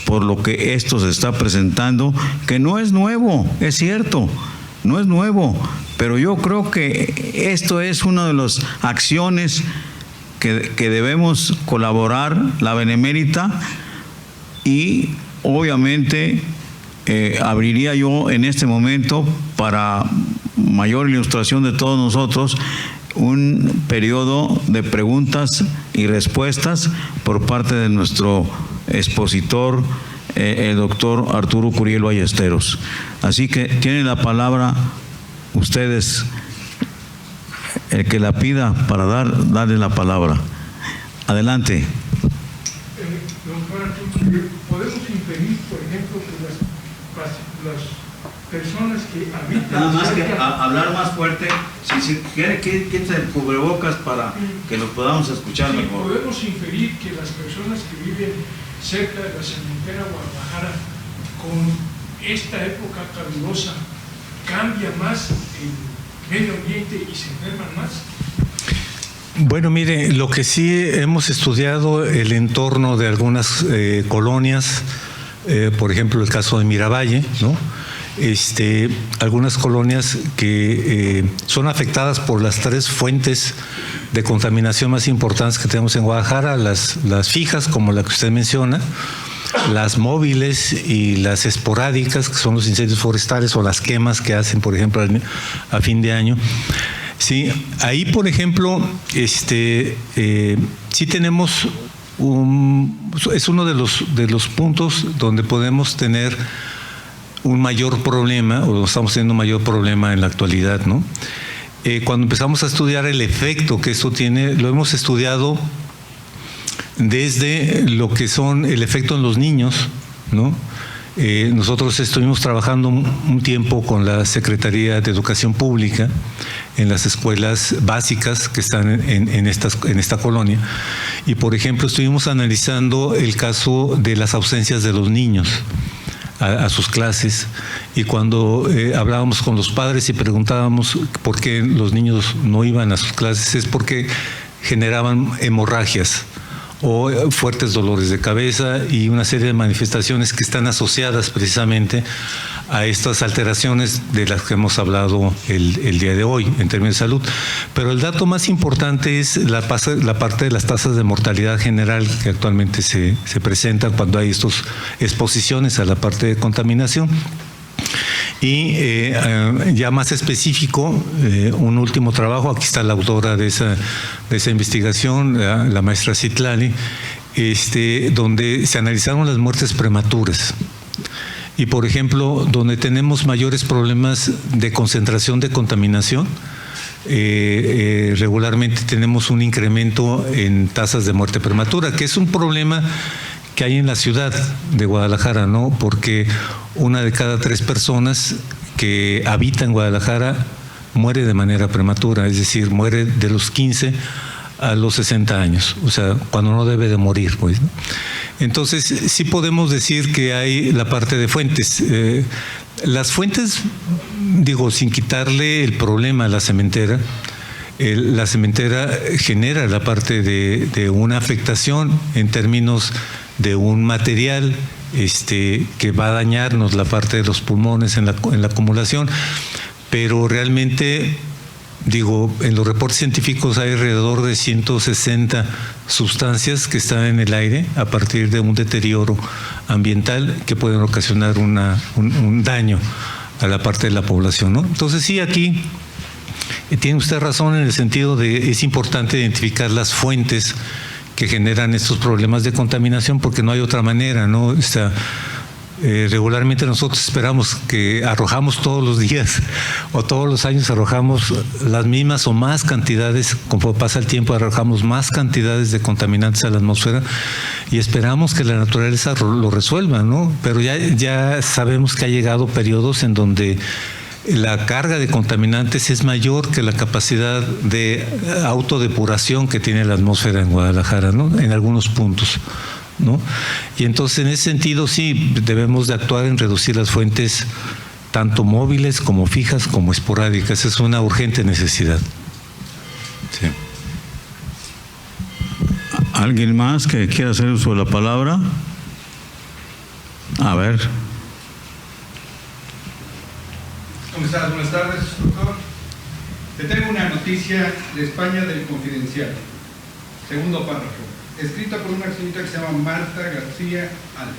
por lo que esto se está presentando, que no es nuevo, es cierto, no es nuevo, pero yo creo que esto es una de las acciones que debemos colaborar la Benemérita y obviamente abriría yo en este momento para mayor ilustración de todos nosotros un periodo de preguntas y respuestas por parte de nuestro expositor, el doctor Arturo Curiel Ballesteros. Así que tienen la palabra ustedes. El que la pida para darle la palabra. Adelante. Doctora, podemos inferir, por ejemplo, que las personas que habitan... Nada más que hablar más fuerte. Si quiere, quítese el cubrebocas para que lo podamos escuchar mejor. Podemos inferir que las personas que viven cerca de la cementera Guadalajara, con esta época calurosa, cambia más el medio ambiente y se enferman más. Bueno, mire, lo que sí hemos estudiado el entorno de algunas colonias, por ejemplo el caso de Miravalle, ¿no? algunas colonias que son afectadas por las 3 fuentes de contaminación más importantes que tenemos en Guadalajara, las fijas, como la que usted menciona, las móviles y las esporádicas, que son los incendios forestales o las quemas que hacen, por ejemplo, a fin de año. Sí, ahí, por ejemplo, sí tenemos es uno de los puntos donde podemos tener un mayor problema, o estamos teniendo un mayor problema en la actualidad, ¿no? Cuando empezamos a estudiar el efecto que esto tiene, lo hemos estudiado desde lo que son el efecto en los niños, ¿no? Nosotros estuvimos trabajando un tiempo con la Secretaría de Educación Pública en las escuelas básicas que están en esta colonia, y por ejemplo estuvimos analizando el caso de las ausencias de los niños a sus clases, y cuando hablábamos con los padres y preguntábamos por qué los niños no iban a sus clases, es porque generaban hemorragias o fuertes dolores de cabeza y una serie de manifestaciones que están asociadas precisamente a estas alteraciones de las que hemos hablado el día de hoy en términos de salud. Pero el dato más importante es la parte de las tasas de mortalidad general que actualmente se presentan cuando hay estas exposiciones a la parte de contaminación. Y ya más específico, un último trabajo, aquí está la autora de esa investigación, la maestra Citlali, donde se analizaron las muertes prematuras. Y por ejemplo, donde tenemos mayores problemas de concentración de contaminación, regularmente tenemos un incremento en tasas de muerte prematura, que es un problema que hay en la ciudad de Guadalajara, ¿no? Porque 1 de cada 3 personas que habitan Guadalajara muere de manera prematura, es decir, muere de los 15 a los 60 años, o sea, cuando no debe de morir, pues, ¿no? Entonces, sí podemos decir que hay la parte de fuentes. Las fuentes, digo, sin quitarle el problema a la cementera genera la parte de una afectación en términos de un material que va a dañarnos la parte de los pulmones en la acumulación, pero realmente, digo, en los reportes científicos hay alrededor de 160 sustancias que están en el aire a partir de un deterioro ambiental que pueden ocasionar un daño a la parte de la población, ¿no? Entonces sí, aquí tiene usted razón en el sentido de es importante identificar las fuentes que generan estos problemas de contaminación, porque no hay otra manera, ¿no? Regularmente nosotros esperamos que arrojamos todos los días o todos los años arrojamos las mismas o más cantidades, como pasa el tiempo arrojamos más cantidades de contaminantes a la atmósfera y esperamos que la naturaleza lo resuelva, ¿no? Pero ya sabemos que ha llegado periodos en donde la carga de contaminantes es mayor que la capacidad de autodepuración que tiene la atmósfera en Guadalajara, ¿no? En algunos puntos, ¿no? Y entonces en ese sentido sí debemos de actuar en reducir las fuentes tanto móviles como fijas como esporádicas. Es una urgente necesidad. Sí. ¿Alguien más que quiera hacer uso de la palabra? A ver. ¿Cómo estás? Buenas tardes, doctor. Te tengo una noticia de España del Confidencial. Segundo párrafo. Escrita por una señorita que se llama Marta García Alba.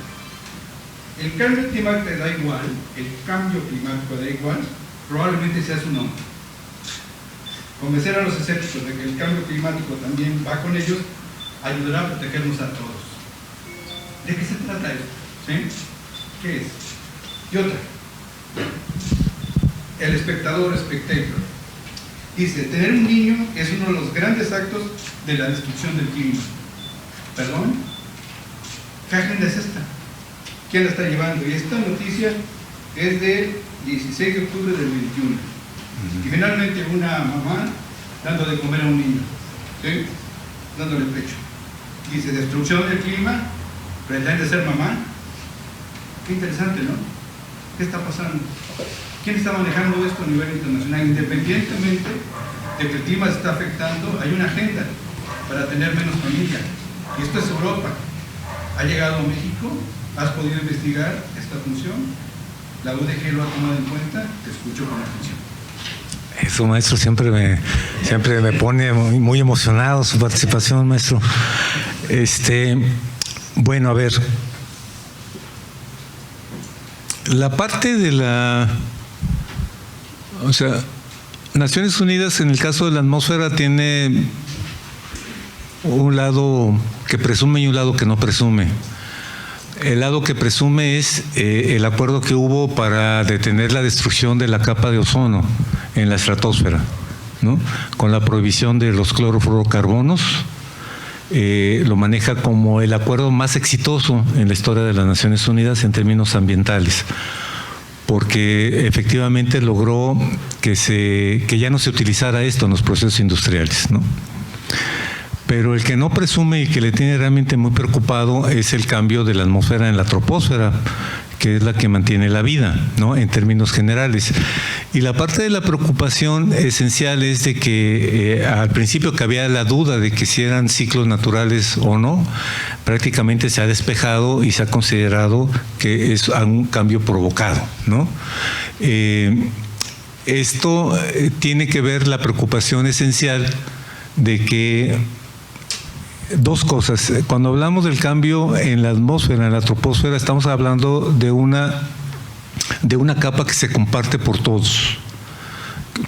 El cambio climático te da igual, el cambio climático da igual, probablemente sea su nombre. Convencer a los escépticos de que el cambio climático también va con ellos ayudará a protegernos a todos. ¿De qué se trata esto? ¿Sí? ¿Qué es? Y otra. El espectador, spectator. Dice, tener un niño es uno de los grandes actos de la destrucción del clima. ¿Perdón? ¿Qué agenda es esta? ¿Quién la está llevando? Y esta noticia es del 16 de octubre del 21. Y finalmente una mamá dando de comer a un niño, ¿sí? Dándole pecho. Dice, destrucción del clima, pretende ser mamá. Qué interesante, ¿no? ¿Qué está pasando? ¿Quién está manejando esto a nivel internacional? Independientemente de que el clima se está afectando, hay una agenda para tener menos familia. Y esto es Europa. ¿Ha llegado a México? ¿Has podido investigar esta función? La UDG lo ha tomado en cuenta, te escucho con atención. Eso, maestro, siempre me pone muy emocionado su participación, maestro. Bueno, a ver, la parte de Naciones Unidas en el caso de la atmósfera tiene un lado que presume y un lado que no presume. El lado que presume es el acuerdo que hubo para detener la destrucción de la capa de ozono en la estratosfera, ¿no? Con la prohibición de los clorofluorocarbonos, lo maneja como el acuerdo más exitoso en la historia de las Naciones Unidas en términos ambientales, porque efectivamente logró que ya no se utilizara esto en los procesos industriales, ¿no? Pero el que no presume y que le tiene realmente muy preocupado es el cambio de la atmósfera en la troposfera, que es la que mantiene la vida, ¿no? En términos generales. Y la parte de la preocupación esencial es de que al principio que había la duda de que si eran ciclos naturales o no, prácticamente se ha despejado y se ha considerado que es un cambio provocado, ¿no? Esto tiene que ver la preocupación esencial de que dos cosas. Cuando hablamos del cambio en la atmósfera, en la troposfera, estamos hablando de una capa que se comparte por todos.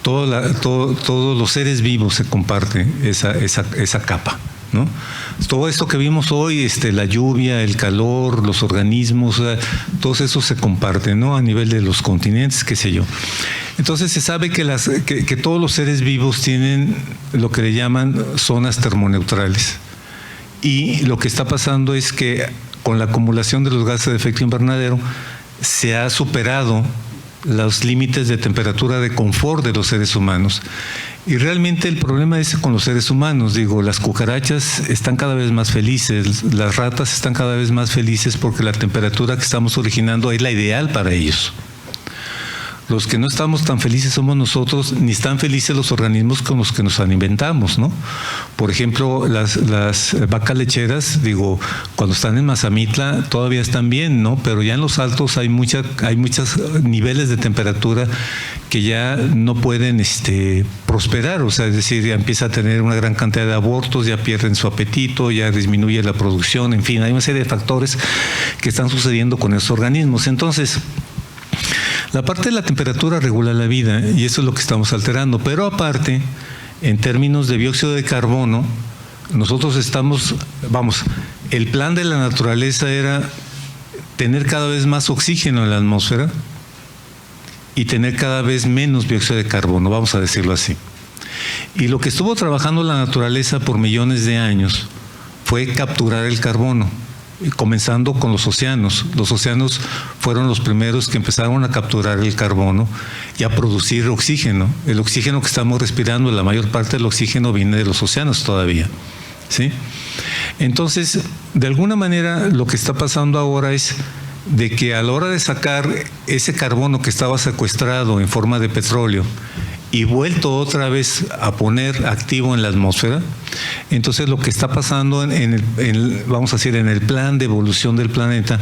Todos los seres vivos se comparte esa capa, ¿no? Todo esto que vimos hoy, la lluvia, el calor, los organismos, todos esos se comparten, ¿no? A nivel de los continentes, qué sé yo. Entonces se sabe que todos los seres vivos tienen lo que le llaman zonas termoneutrales. Y lo que está pasando es que con la acumulación de los gases de efecto invernadero se ha superado los límites de temperatura de confort de los seres humanos. Y realmente el problema es con los seres humanos. Digo, las cucarachas están cada vez más felices, las ratas están cada vez más felices porque la temperatura que estamos originando es la ideal para ellos. Los que no estamos tan felices somos nosotros, ni están felices los organismos con los que nos alimentamos, ¿no? Por ejemplo, las vacas lecheras, digo, cuando están en Mazamitla todavía están bien, ¿no? Pero ya en los altos hay muchos niveles de temperatura que ya no pueden prosperar, o sea, es decir, ya empieza a tener una gran cantidad de abortos, ya pierden su apetito, ya disminuye la producción, en fin, hay una serie de factores que están sucediendo con esos organismos. Entonces, la parte de la temperatura regula la vida y eso es lo que estamos alterando, pero aparte, en términos de dióxido de carbono, nosotros el plan de la naturaleza era tener cada vez más oxígeno en la atmósfera y tener cada vez menos dióxido de carbono, vamos a decirlo así. Y lo que estuvo trabajando la naturaleza por millones de años fue capturar el carbono, comenzando con los océanos. Los océanos fueron los primeros que empezaron a capturar el carbono y a producir oxígeno. El oxígeno que estamos respirando, la mayor parte del oxígeno viene de los océanos todavía, ¿sí? Entonces, de alguna manera, lo que está pasando ahora es de que a la hora de sacar ese carbono que estaba secuestrado en forma de petróleo y vuelto otra vez a poner activo en la atmósfera, entonces lo que está pasando en el plan de evolución del planeta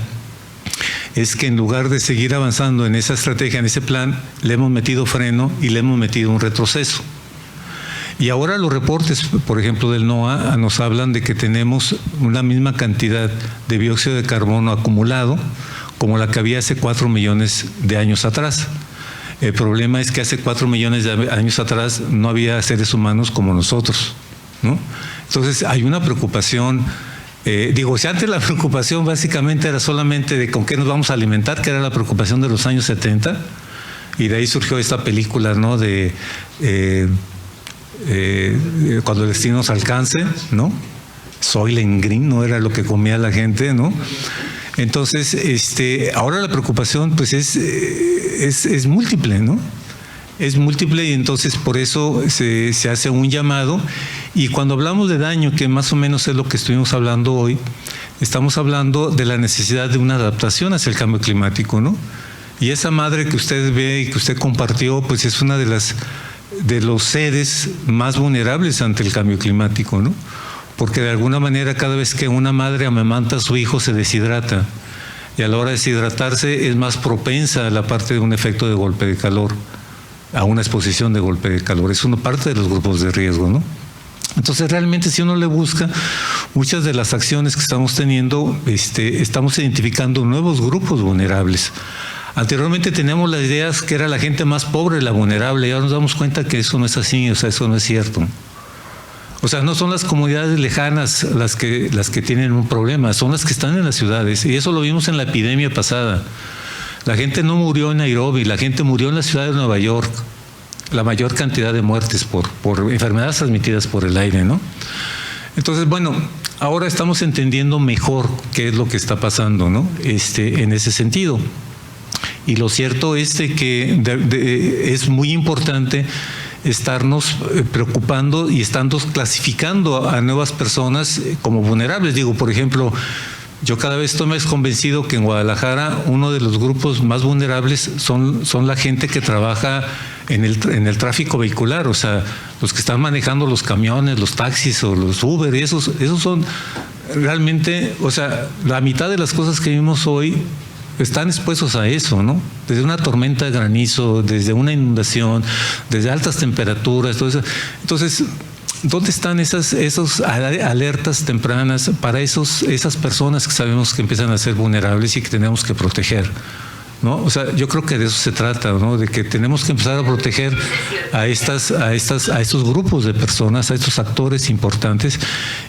es que en lugar de seguir avanzando en esa estrategia, en ese plan, le hemos metido freno y le hemos metido un retroceso. Y ahora los reportes, por ejemplo, del NOAA nos hablan de que tenemos una misma cantidad de dióxido de carbono acumulado como la que había hace 4 millones de años atrás. El problema es que hace 4 millones de años atrás no había seres humanos como nosotros, ¿no? Entonces hay una preocupación, si antes la preocupación básicamente era solamente de con qué nos vamos a alimentar, que era la preocupación de los años 70, y de ahí surgió esta película, ¿no? De cuando el destino nos alcance, ¿no? Soylent Green, ¿no? Era lo que comía la gente, ¿no? Entonces, ahora la preocupación pues es múltiple, ¿no? Es múltiple y entonces por eso se hace un llamado. Y cuando hablamos de daño, que más o menos es lo que estuvimos hablando hoy, estamos hablando de la necesidad de una adaptación hacia el cambio climático, ¿no? Y esa madre que usted ve y que usted compartió, pues es una de los seres más vulnerables ante el cambio climático, ¿no? Porque de alguna manera cada vez que una madre amamanta a su hijo se deshidrata. y a la hora de deshidratarse es más propensa a la parte de un efecto de golpe de calor, a una exposición de golpe de calor. Es una parte de los grupos de riesgo, ¿no? Entonces, realmente, si uno le busca, muchas de las acciones que estamos teniendo, estamos identificando nuevos grupos vulnerables. Anteriormente teníamos las ideas que era la gente más pobre la vulnerable, y ahora nos damos cuenta que eso no es así, o sea, eso no es cierto. O sea, no son las comunidades lejanas las que tienen un problema, son las que están en las ciudades, y eso lo vimos en la epidemia pasada. La gente no murió en Nairobi, la gente murió en la ciudad de Nueva York, la mayor cantidad de muertes por enfermedades transmitidas por el aire, ¿no? Entonces, bueno, ahora estamos entendiendo mejor qué es lo que está pasando, ¿no? En ese sentido. Y lo cierto es que es muy importante estarnos preocupando y estando clasificando a nuevas personas como vulnerables. Digo, por ejemplo, yo cada vez estoy más convencido que en Guadalajara uno de los grupos más vulnerables son la gente que trabaja en el tráfico vehicular, o sea, los que están manejando los camiones, los taxis o los Uber, y esos son realmente, o sea, la mitad de las cosas que vimos hoy están expuestos a eso, ¿no? Desde una tormenta de granizo, desde una inundación, desde altas temperaturas, todo eso. Entonces, ¿dónde están esas alertas tempranas para esas personas que sabemos que empiezan a ser vulnerables y que tenemos que proteger? ¿No? O sea, yo creo que de eso se trata, ¿no? De que tenemos que empezar a proteger a estos grupos de personas, a estos actores importantes.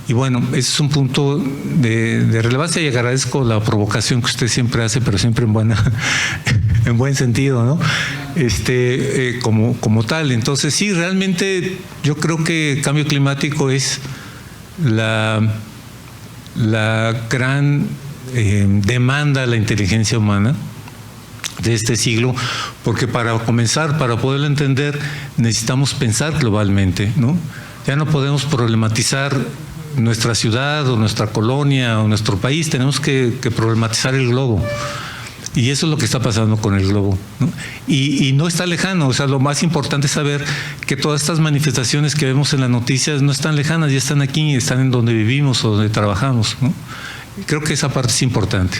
Y bueno, ese es un punto de relevancia, y agradezco la provocación que usted siempre hace, pero siempre en buen sentido, ¿no? Como tal. Entonces, sí, realmente yo creo que cambio climático es la gran demanda a la inteligencia humana de este siglo, porque para comenzar, para poderlo entender, necesitamos pensar globalmente, ¿no? Ya no podemos problematizar nuestra ciudad o nuestra colonia o nuestro país, tenemos que problematizar el globo. Y eso es lo que está pasando con el globo, ¿no? Y no está lejano, o sea, lo más importante es saber que todas estas manifestaciones que vemos en las noticias no están lejanas, ya están aquí, están en donde vivimos o donde trabajamos, ¿no? Creo que esa parte es importante.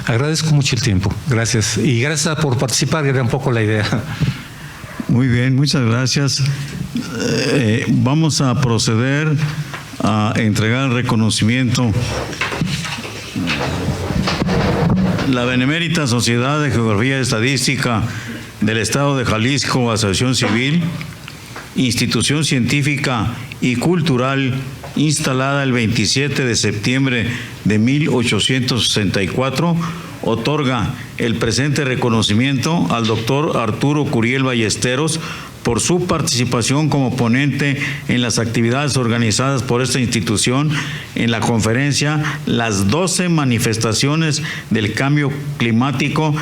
Agradezco mucho el tiempo. Gracias. Y gracias por participar, era un poco la idea. Muy bien, muchas gracias. Vamos a proceder a entregar el reconocimiento. La Benemérita Sociedad de Geografía y Estadística del Estado de Jalisco, Asociación Civil, institución científica y cultural instalada el 27 de septiembre de 1864, otorga el presente reconocimiento al doctor Arturo Curiel Ballesteros por su participación como ponente en las actividades organizadas por esta institución en la conferencia Las 12 manifestaciones del cambio climático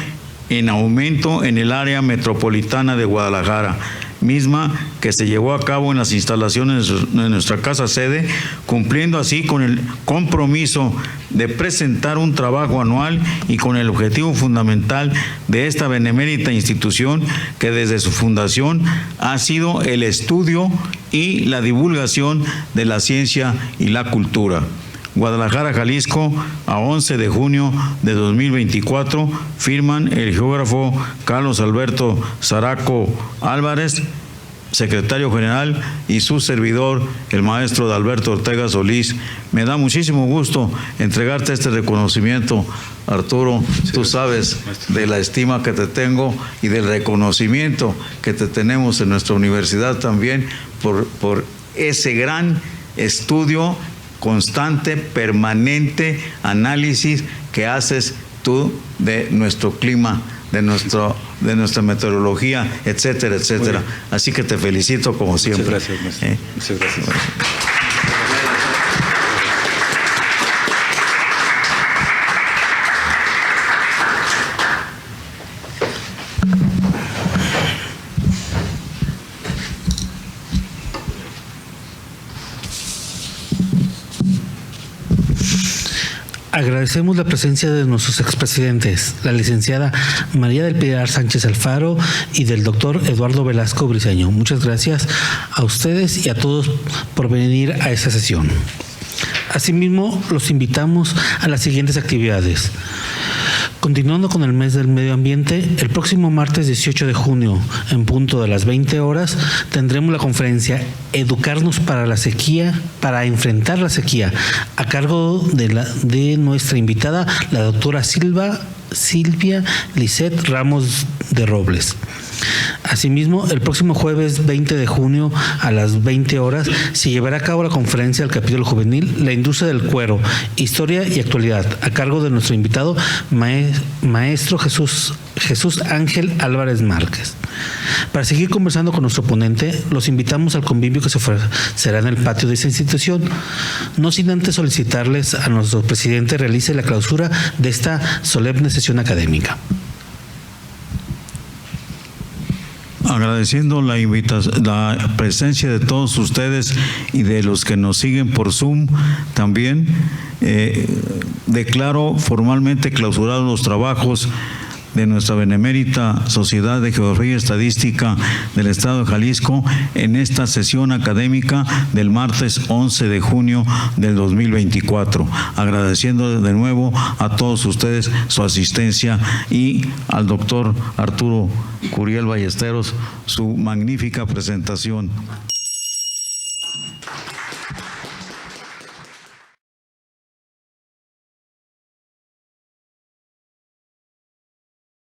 en aumento en el área metropolitana de Guadalajara, misma que se llevó a cabo en las instalaciones de nuestra casa sede, cumpliendo así con el compromiso de presentar un trabajo anual y con el objetivo fundamental de esta benemérita institución, que desde su fundación ha sido el estudio y la divulgación de la ciencia y la cultura. Guadalajara, Jalisco, a 11 de junio de 2024, firman el geógrafo Carlos Alberto Zaraco Álvarez, secretario general, y su servidor, el maestro Adalberto Ortega Solís. Me da muchísimo gusto entregarte este reconocimiento, Arturo. Tú sabes de la estima que te tengo y del reconocimiento que te tenemos en nuestra universidad también por ese gran estudio constante, permanente análisis que haces tú de nuestro clima, de nuestra meteorología, etcétera, etcétera. Así que te felicito como siempre. Muchas gracias, maestro. Muchas gracias. Agradecemos la presencia de nuestros expresidentes, la licenciada María del Pilar Sánchez Alfaro y del doctor Eduardo Velasco Briceño. Muchas gracias a ustedes y a todos por venir a esta sesión. Asimismo, los invitamos a las siguientes actividades. Continuando con el mes del medio ambiente, el próximo martes 18 de junio, en punto de las 20 horas, tendremos la conferencia Educarnos para la sequía, para enfrentar la sequía, a cargo de nuestra invitada, la doctora Silvia Lisset Ramos de Robles. Asimismo, el próximo jueves 20 de junio a las 20 horas se llevará a cabo la conferencia del capítulo juvenil La industria del cuero, historia y actualidad, a cargo de nuestro invitado, maestro Jesús Ángel Álvarez Márquez. Para seguir conversando con nuestro ponente, los invitamos al convivio que se ofrecerá en el patio de esta institución, no sin antes solicitarles a nuestro presidente realice la clausura de esta solemne sesión académica. Agradeciendo la presencia de todos ustedes y de los que nos siguen por Zoom también, declaro formalmente clausurados los trabajos de nuestra benemérita Sociedad de Geografía y Estadística del Estado de Jalisco en esta sesión académica del martes 11 de junio del 2024. Agradeciendo de nuevo a todos ustedes su asistencia y al doctor Arturo Curiel Ballesteros su magnífica presentación.